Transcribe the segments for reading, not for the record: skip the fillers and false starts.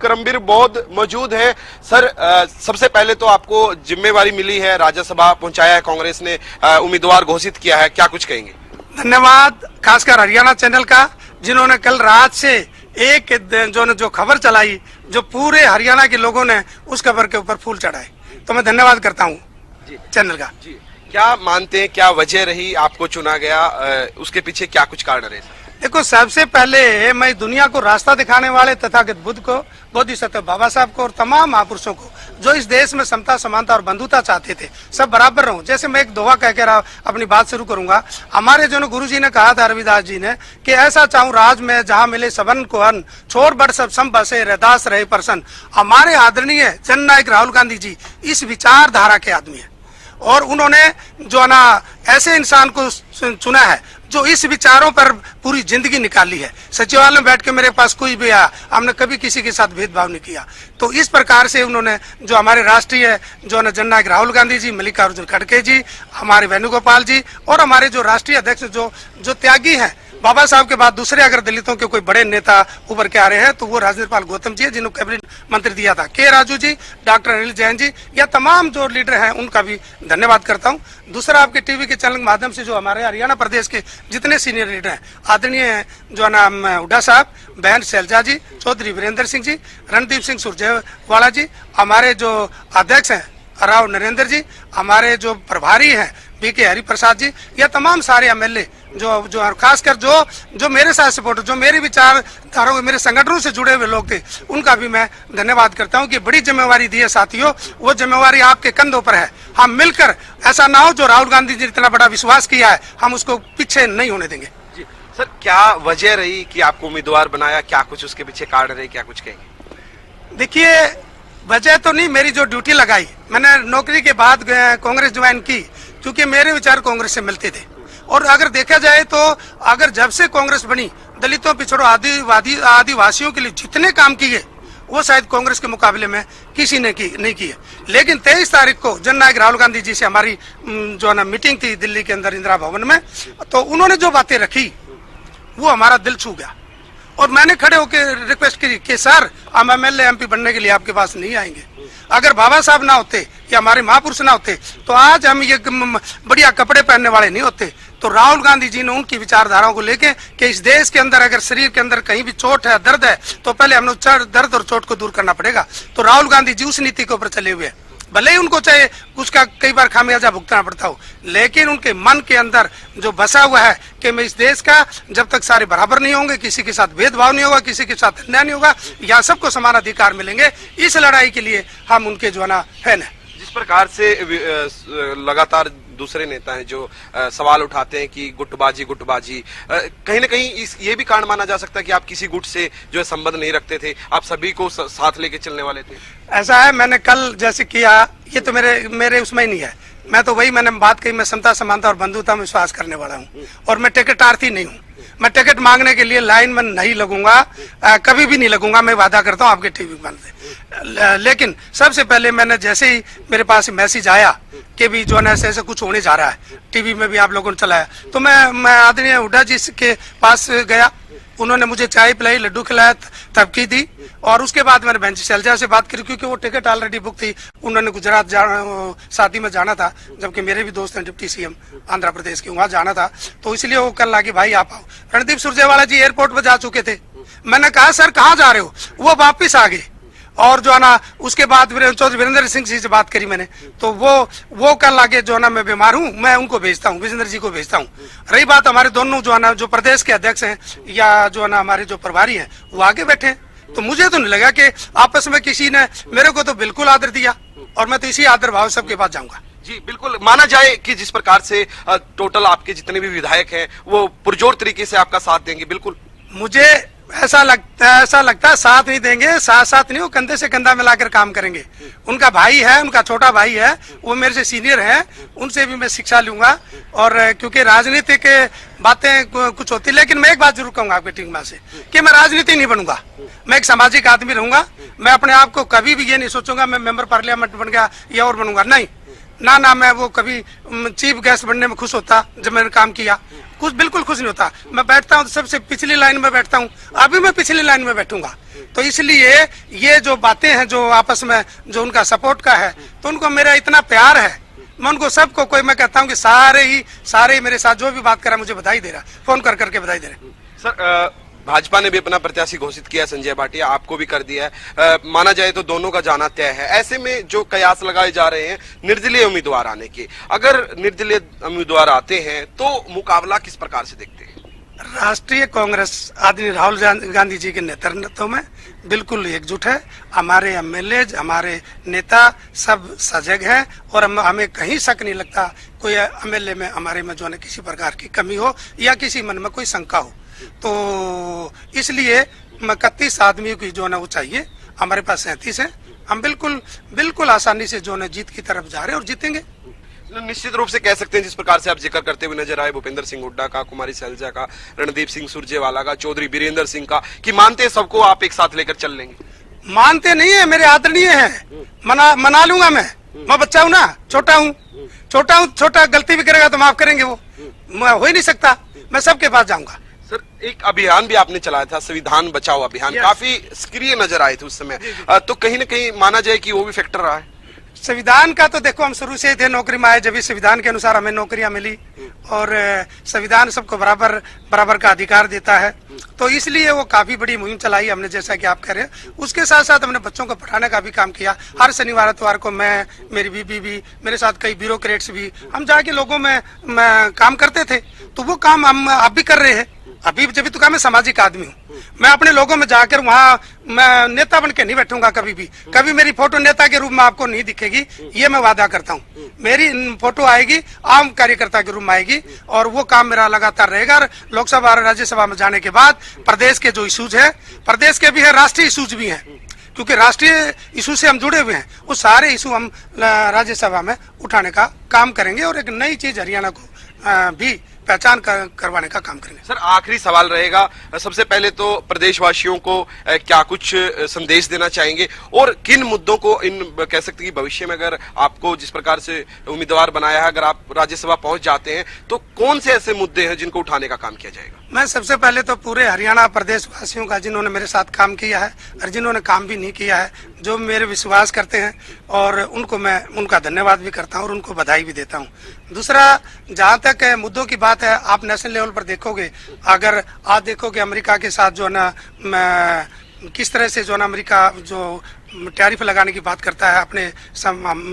करमबीर बौद्ध मौजूद है। सर, सबसे पहले तो आपको जिम्मेवारी मिली है, राज्यसभा पहुंचाया है कांग्रेस ने, उम्मीदवार घोषित किया है, क्या कुछ कहेंगे? धन्यवाद खासकर हरियाणा चैनल का, जिन्होंने कल रात से एक जो खबर चलाई, जो पूरे हरियाणा के लोगों ने उस खबर के ऊपर फूल चढ़ाए, तो मैं धन्यवाद करता हूँ चैनल का। जी, क्या मानते हैं, क्या वजह रही आपको चुना गया, उसके पीछे क्या कुछ कारण रहे? देखो, सबसे पहले मैं दुनिया को रास्ता दिखाने वाले तथागत बुद्ध को, बोधिसत्व बाबा साहब को और तमाम महापुरुषों को, जो इस देश में समता, समानता और बंधुता चाहते थे, सब बराबर रहूं। जैसे मैं एक दोहा कह के अपनी बात शुरू करूंगा। हमारे जो गुरु जी ने कहा था, रविदास जी ने, कि ऐसा चाहूं राज में जहां मिले सबन को अन्न, छोड़ बड़ सब सम बसे रैदास रहे प्रसन्न। हमारे आदरणीय जननायक राहुल गांधी जी इस विचारधारा के आदमी है, और उन्होंने जो ना ऐसे इंसान को चुना है जो इस विचारों पर पूरी जिंदगी निकाली है। सचिवालय में बैठ के मेरे पास कोई भी आया, हमने कभी किसी के साथ भेदभाव नहीं किया। तो इस प्रकार से उन्होंने जो हमारे राष्ट्रीय जो ना जननायक राहुल गांधी जी, मल्लिकार्जुन खड़गे जी, हमारे वेणुगोपाल जी और हमारे जो राष्ट्रीय अध्यक्ष जो त्यागी हैं, बाबा साहब के बाद दूसरे अगर दलितों के कोई बड़े नेता उभर के आ रहे हैं तो वो राजेंद्र गौतम जी है, जिन्होंने कैबिनेट मंत्री दिया था, के राजू जी, डॉक्टर अनिल जैन जी, या तमाम जो लीडर हैं उनका भी धन्यवाद करता हूं। दूसरा, आपके टीवी के चैनल के माध्यम से जो हमारे हरियाणा प्रदेश के जितने सीनियर लीडर हैं, आदरणीय जो नाम हुड्डा साहब, बहन शैलजा जी, चौधरी वीरेंद्र सिंह जी, रणदीप सिंह सुरजेवाला जी, हमारे जो अध्यक्ष हैं राव नरेंद्र जी, हमारे जो प्रभारी हैं बीके हरिप्रसाद जी, या तमाम सारे एमएलए जो खासकर जो मेरे साथ सपोर्टर, जो मेरी विचारधाराओं, मेरे संगठनों से जुड़े हुए लोग थे, उनका भी मैं धन्यवाद करता हूं कि बड़ी जिम्मेवारी दी है साथियों। वो जिम्मेवारी आपके कंधों पर है। हम मिलकर, ऐसा ना हो जो राहुल गांधी जी ने इतना बड़ा विश्वास किया है, हम उसको पीछे नहीं होने देंगे। जी सर, क्या वजह रही कि आपको उम्मीदवार बनाया, क्या कुछ उसके पीछे कारण रहे, क्या कुछ कहेंगे? देखिए, वजह तो नहीं, मेरी जो ड्यूटी लगाई, मैंने नौकरी के बाद कांग्रेस ज्वाइन की, क्योंकि मेरे विचार कांग्रेस से मिलते थे। और अगर देखा जाए तो अगर जब से कांग्रेस बनी, दलितों, पिछड़ों, आदिवासियों के लिए जितने काम किए, वो शायद कांग्रेस के मुकाबले में किसी ने नहीं किए। लेकिन 23 तारीख को जननायक राहुल गांधी जी से हमारी जो ना मीटिंग थी दिल्ली के अंदर इंदिरा भवन में, तो उन्होंने जो बातें रखी वो हमारा दिल छू गया। और मैंने खड़े होकर रिक्वेस्ट की कि सर, हम एमएलए एमपी बनने के लिए आपके पास नहीं आएंगे। अगर बाबा साहब ना होते या हमारे महापुरुष ना होते तो आज हम ये बढ़िया कपड़े पहनने वाले नहीं होते। तो राहुल गांधी जी ने उनकी विचारधाराओं को लेके कि इस देश के अंदर अगर शरीर के अंदर कहीं भी चोट है, दर्द है, तो पहले हमें दर्द और चोट को दूर करना पड़ेगा। तो राहुल गांधी जी उस नीति के ऊपर चले हुए हैं। भले ही उनको चाहे उसका कई बार खामियाजा भुगतना पड़ता हो, लेकिन उनके मन के अंदर जो बसा हुआ है कि मैं इस देश का, जब तक सारे बराबर नहीं होंगे, किसी के साथ भेदभाव नहीं होगा, किसी के साथ अन्याय नहीं होगा, यहाँ सबको समान अधिकार मिलेंगे, इस लड़ाई के लिए हम उनके जो ना फैन है। जिस प्रकार से लगातार दूसरे नेता हैं जो सवाल उठाते हैं कि गुटबाजी, कहीं ना कहीं ये भी कारण माना जा सकता है कि आप किसी गुट से जो है संबंध नहीं रखते थे, आप सभी को साथ लेके चलने वाले थे। ऐसा है, मैंने कल जैसे किया, ये तो मेरे उसमें ही नहीं है। मैं तो वही मैंने बात कही, मैं समता, समानता और बंधुता में विश्वास करने वाला हूँ, और मैं टिकटार्थी नहीं हूँ। मैं टिकट मांगने के लिए लाइन में नहीं लगूंगा, कभी भी नहीं लगूंगा, मैं वादा करता हूँ आपके टीवी बंद से। लेकिन सबसे पहले मैंने जैसे ही मेरे पास मैसेज आया कि भी जो है ऐसे कुछ होने जा रहा है, टीवी में भी आप लोगों ने चलाया, तो मैं आदरणीय हुड्डा जी के पास गया। उन्होंने मुझे चाय पिलाई, लड्डू खिलाया, तबकी दी, और उसके बाद मैंने बहन शैलजा से बात करी, क्योंकि वो टिकट ऑलरेडी बुक थी। उन्होंने गुजरात शादी में जाना था, जबकि मेरे भी दोस्त हैं डिप्टी सीएम आंध्र प्रदेश के, वहां जाना था, तो इसलिए वो कल लाके भाई आप आओ। रणदीप सुरजेवाला जी एयरपोर्ट पर जा चुके थे। मैंने कहा सर कहाँ जा रहे हो, वो वापिस आ गए। और जो है ना उसके बाद चौधरी वीरेंद्र सिंह जी से बात करी मैंने, तो वो कल आगे जो है ना मैं बीमार हूँ, मैं उनको भेजता हूँ, वीरेंद्र जी को भेजता हूँ। रही बात हमारे दोनों जो है ना जो प्रदेश के अध्यक्ष हैं या जो है ना हमारे जो प्रभारी हैं वो आगे बैठे हैं, तो मुझे तो नहीं लगा कि आपस में किसी ने, मेरे को तो बिल्कुल आदर दिया, और मैं तो इसी आदर भाव सबके पास जाऊंगा। जी बिल्कुल, माना जाए कि जिस प्रकार से टोटल आपके जितने भी विधायक हैं वो पुरजोर तरीके से आपका साथ देंगे। बिल्कुल मुझे ऐसा लगता है साथ नहीं देंगे, साथ नहीं, वो कंधे से कंधा मिलाकर काम करेंगे। उनका भाई है, उनका छोटा भाई है, वो मेरे से सीनियर है, उनसे भी मैं शिक्षा लूंगा। और क्योंकि राजनीतिक बातें कुछ होती, लेकिन मैं एक बात जरूर कहूंगा आपके टीम में से कि मैं राजनीति नहीं बनूंगा, मैं एक सामाजिक आदमी रहूंगा। मैं अपने आप को कभी भी ये नहीं सोचूंगा मैं मेंबर पार्लियामेंट बन गया या और बनूंगा, नहीं। ना मैं वो कभी चीफ गेस्ट बनने में खुश होता जब मैंने काम किया, कुछ बिल्कुल खुश नहीं होता। मैं बैठता हूँ तो सबसे पिछली लाइन में बैठता हूँ, अभी मैं पिछली लाइन में बैठूंगा। तो इसलिए ये जो बातें हैं जो आपस में जो उनका सपोर्ट का है, तो उनको मेरा इतना प्यार है, मैं उनको सबको कोई मैं कहता हूँ कि सारे ही मेरे साथ जो भी बात करा मुझे बधाई दे रहा, फोन कर करके बधाई दे रहे। सर भाजपा ने भी अपना प्रत्याशी घोषित किया, संजय भाटिया, आपको भी कर दिया है। माना जाए तो दोनों का जाना तय है। ऐसे में जो कयास लगाए जा रहे हैं निर्दलीय उम्मीदवार आने के, अगर निर्दलीय उम्मीदवार आते हैं तो मुकाबला किस प्रकार से देखते हैं? राष्ट्रीय कांग्रेस आदरणीय राहुल गांधी जी के नेतृत्व में बिल्कुल एकजुट है। हमारे एमएलए, हमारे नेता सब सजग हैं और हमें कहीं शक नहीं लगता कोई एमएलए में हमारे में जो है किसी प्रकार की कमी हो या किसी मन में कोई शंका हो। तो इसलिए 31 आदमी की जो है वो चाहिए, हमारे पास 37 है। हम बिल्कुल आसानी से जो है जीत की तरफ जा रहे हैं और जीतेंगे। निश्चित रूप से कह सकते हैं, जिस प्रकार से आप जिक्र करते हुए नजर आए भूपेंद्र सिंह हुड्डा का, कुमारी सैलजा का, रणदीप सिंह सुरजेवाला का, चौधरी बीरेंद्र सिंह का, कि मानते हैं सबको आप एक साथ लेकर चल लेंगे? मानते नहीं है, मेरे आदरणीय हैं, मना लूंगा मैं बच्चा हूँ ना, छोटा गलती भी करेगा तो माफ करेंगे, वो हो ही नहीं सकता, मैं सबके पास जाऊंगा। सर एक अभियान भी आपने चलाया था, संविधान बचाओ अभियान, काफी सक्रिय नजर आए थे उस समय, तो कहीं ना कहीं माना जाए कि वो भी फैक्टर रहा है? संविधान का तो देखो हम शुरू से ही थे नौकरी में आए, जब भी संविधान के अनुसार हमें नौकरियां मिली और संविधान सबको बराबर का अधिकार देता है, तो इसलिए वो काफी बड़ी मुहिम चलाई हमने, जैसा कि आप कह रहे हैं। उसके साथ साथ हमने बच्चों को पढ़ाने का भी काम किया। हर शनिवार इतवार को मैं, मेरी बीबी भी, मेरे साथ कई ब्यूरोक्रेट्स भी, हम जाके लोगों में काम करते थे। तो वो काम हम अब भी कर रहे हैं। अभी जब भी तो मैं सामाजिक आदमी हूँ, मैं अपने लोगों में जाकर वहाँ मैं नेता बन के नहीं बैठूंगा कभी भी। कभी मेरी फोटो नेता के रूप में आपको नहीं दिखेगी, ये मैं वादा करता हूँ। मेरी फोटो आएगी आम कार्यकर्ता के रूप में आएगी और वो काम मेरा लगातार रहेगा। और लोकसभा और राज्यसभा में जाने के बाद प्रदेश के जो इशूज है, प्रदेश के भी है, राष्ट्रीय इशूज भी हैं, क्योंकि राष्ट्रीय इशू से हम जुड़े हुए हैं, वो सारे इशू हम राज्यसभा में उठाने का काम करेंगे और एक नई चीज हरियाणा को भी पहचान करवाने का काम करेंगे। सर आखिरी सवाल रहेगा, सबसे पहले तो प्रदेशवासियों को क्या कुछ संदेश देना चाहेंगे और किन मुद्दों को इन कह सकते हैं कि भविष्य में अगर आपको जिस प्रकार से उम्मीदवार बनाया है, अगर आप राज्यसभा पहुंच जाते हैं तो कौन से ऐसे मुद्दे हैं जिनको उठाने का काम किया जाएगा? मैं सबसे पहले तो पूरे हरियाणा प्रदेश वासियों का, जिन्होंने मेरे साथ काम किया है और जिन्होंने काम भी नहीं किया है, जो मेरे विश्वास करते हैं, और उनको मैं उनका धन्यवाद भी करता हूं और उनको बधाई भी देता हूं। दूसरा, जहां तक मुद्दों की बात है, आप नेशनल लेवल पर देखोगे, अगर आप देखोगे अमेरिका के साथ जो है ना किस तरह से जो है ना अमेरिका जो टैरिफ लगाने की बात करता है अपने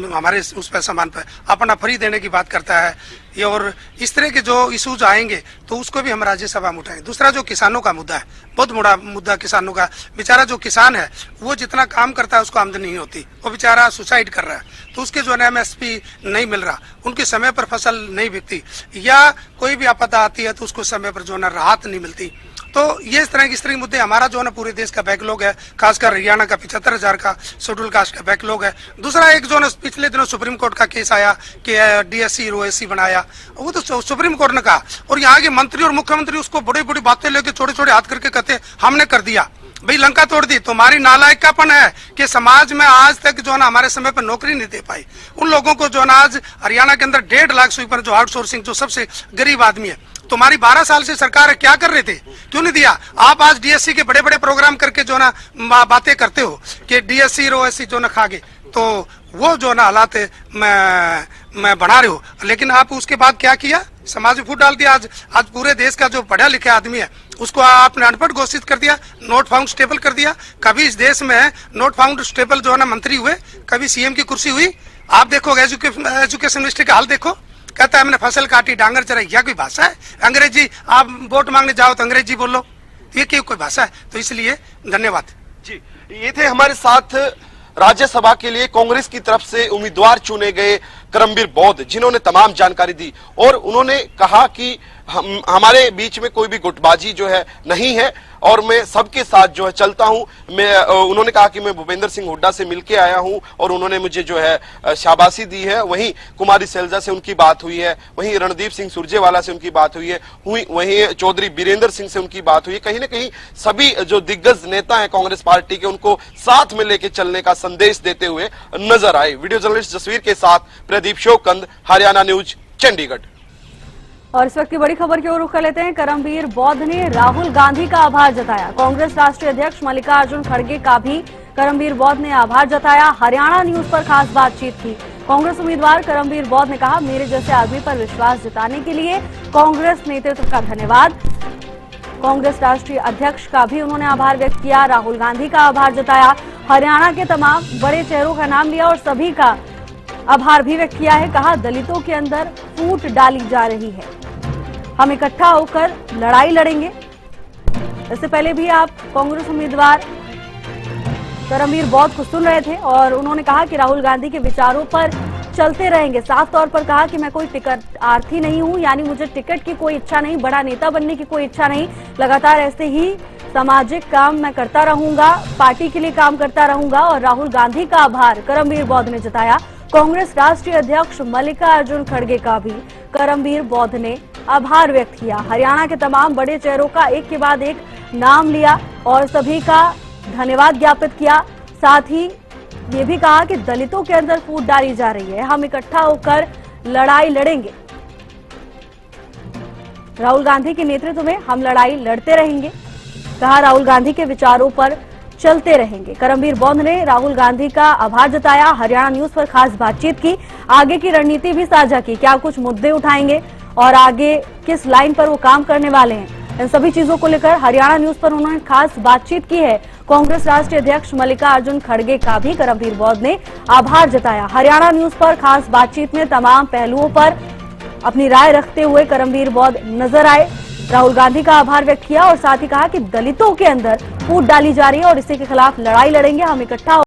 हमारे उस पर सामान पर, अपना फ्री देने की बात करता है, ये और इस तरह के जो इशूज आएंगे तो उसको भी हम राज्यसभा में उठाएंगे। दूसरा, जो किसानों का मुद्दा है, बहुत बड़ा मुद्दा किसानों का। बेचारा जो किसान है वो जितना काम करता है उसको आमदनी नहीं होती, वो बेचारा सुसाइड कर रहा है, तो उसके जो है MSP नहीं मिल रहा, उनके समय पर फसल नहीं बिकती, या कोई भी आपदा आती है तो उसको समय पर जो है राहत नहीं मिलती। तो ये इस तरह के मुद्दे, हमारा जो है ना पूरे देश का बैकलॉग है, खासकर हरियाणा का 75,000 का शेड्यूल कास्ट का बैकलॉग है। दूसरा, एक जो है पिछले दिनों सुप्रीम कोर्ट का केस आया कि DSC OSC बनाया, वो तो सुप्रीम कोर्ट ने कहा, और यहाँ के मंत्री और मुख्यमंत्री उसको बड़ी बड़ी बातें लेके छोटे हाथ करके कहते हमने कर दिया। भाई लंका तोड़ दी, तुम्हारी नालायकापन है कि समाज में आज तक जो है ना हमारे समय पर नौकरी नहीं दे पाई। उन लोगों को जो है ना आज हरियाणा के अंदर 1.5 लाख स्वीपर जो आउटसोर्सिंग, जो सबसे गरीब आदमी है, तुम्हारी 12 साल से सरकार है, क्या कर रहे थे, क्यों नहीं दिया? आप आज DSC के बड़े प्रोग्राम करके जो ना बातें करते हो कि DSC OSC जो ना खागे, तो वो जो ना हालात मैं बना रहे हो, लेकिन आप उसके बाद क्या किया? समाज में फूट डाल दिया। आज पूरे देश का जो पढ़ा लिखा आदमी है उसको आपने अनपढ़ घोषित कर दिया, नॉट फाउंड स्टेबल कर दिया। कभी इस देश में नॉट फाउंड स्टेबल जो है ना मंत्री हुए, कभी CM की कुर्सी हुई? आप देखो एजुकेशन मिनिस्ट्री का हाल देखो, कहता है हमने फसल काटी, डांगर चराई, यह कोई भाषा है? अंग्रेजी, आप वोट मांगने जाओ तो अंग्रेजी बोलो, ये क्यों कोई भाषा है? तो इसलिए धन्यवाद जी। ये थे हमारे साथ राज्यसभा के लिए कांग्रेस की तरफ से उम्मीदवार चुने गए करमबीर बौद्ध, जिन्होंने तमाम जानकारी दी और उन्होंने कहा कि हमारे बीच में कोई भी गुटबाजी जो है नहीं है। और मैं सबके साथ जो है चलता हूं। उन्होंने कहा कि मैं भूपेंद्र सिंह हुड्डा से मिलके आया हूं और उन्होंने मुझे जो है शाबाशी दी है। वहीं कुमारी सैलजा से उनकी बात हुई है, वहीं रणदीप सिंह सुरजेवाला से उनकी बात हुई है, वहीं चौधरी बीरेंद्र सिंह से उनकी बात हुई है। कहीं ना कहीं सभी जो दिग्गज नेता हैं कांग्रेस पार्टी के, उनको साथ में लेके चलने का संदेश देते हुए नजर आए। वीडियो जर्नलिस्ट जसवीर के साथ प्रदीप शोकंद, हरियाणा न्यूज, चंडीगढ़। और इस वक्त की बड़ी खबर की ओर रुख कर लेते हैं। करमबीर बौद्ध ने राहुल गांधी का आभार जताया। कांग्रेस राष्ट्रीय अध्यक्ष मल्लिकार्जुन खड़गे का भी करमबीर बौद्ध ने आभार जताया। हरियाणा न्यूज पर खास बातचीत की। कांग्रेस उम्मीदवार करमबीर बौद्ध ने कहा, मेरे जैसे आदमी पर विश्वास जताने के लिए कांग्रेस नेतृत्व का धन्यवाद। कांग्रेस राष्ट्रीय अध्यक्ष का भी उन्होंने आभार व्यक्त किया। राहुल गांधी का आभार जताया। हरियाणा के तमाम बड़े चेहरों का नाम लिया और सभी का आभार भी व्यक्त किया है। कहा, दलितों के अंदर फूट डाली जा रही है, हम इकट्ठा होकर लड़ाई लड़ेंगे। इससे पहले भी आप कांग्रेस उम्मीदवार करमबीर बौद्ध को सुन रहे थे और उन्होंने कहा कि राहुल गांधी के विचारों पर चलते रहेंगे। साफ तौर पर कहा कि मैं कोई टिकट आर्थी नहीं हूं, यानी मुझे टिकट की कोई इच्छा नहीं, बड़ा नेता बनने की कोई इच्छा नहीं। लगातार ऐसे ही सामाजिक काम मैं करता रहूंगा, पार्टी के लिए काम करता रहूंगा। और राहुल गांधी का आभार करमबीर बौद्ध ने जताया। कांग्रेस राष्ट्रीय अध्यक्ष मल्लिकार्जुन खड़गे का भी करमबीर बौद्ध ने आभार व्यक्त किया। हरियाणा के तमाम बड़े चेहरों का एक के बाद एक नाम लिया और सभी का धन्यवाद ज्ञापित किया। साथ ही ये भी कहा कि दलितों के अंदर फूट डाली जा रही है, हम इकट्ठा होकर लड़ाई लड़ेंगे। राहुल गांधी के नेतृत्व में हम लड़ाई लड़ते रहेंगे। कहा, राहुल गांधी के विचारों पर चलते रहेंगे। करमबीर बौद्ध ने राहुल गांधी का आभार जताया। हरियाणा न्यूज पर खास बातचीत की। आगे की रणनीति भी साझा की, क्या कुछ मुद्दे उठाएंगे और आगे किस लाइन पर वो काम करने वाले हैं। इन सभी चीजों को लेकर हरियाणा न्यूज पर उन्होंने खास बातचीत की है। कांग्रेस राष्ट्रीय अध्यक्ष मल्लिकार्जुन खड़गे का भी करमबीर बौद्ध ने आभार जताया। हरियाणा न्यूज पर खास बातचीत में तमाम पहलुओं पर अपनी राय रखते हुए करमबीर बौद्ध नजर आए। राहुल गांधी का आभार व्यक्त किया और साथ ही कहा कि दलितों के अंदर फूट डाली जा रही है और इसी के खिलाफ लड़ाई लड़ेंगे, हम इकट्ठा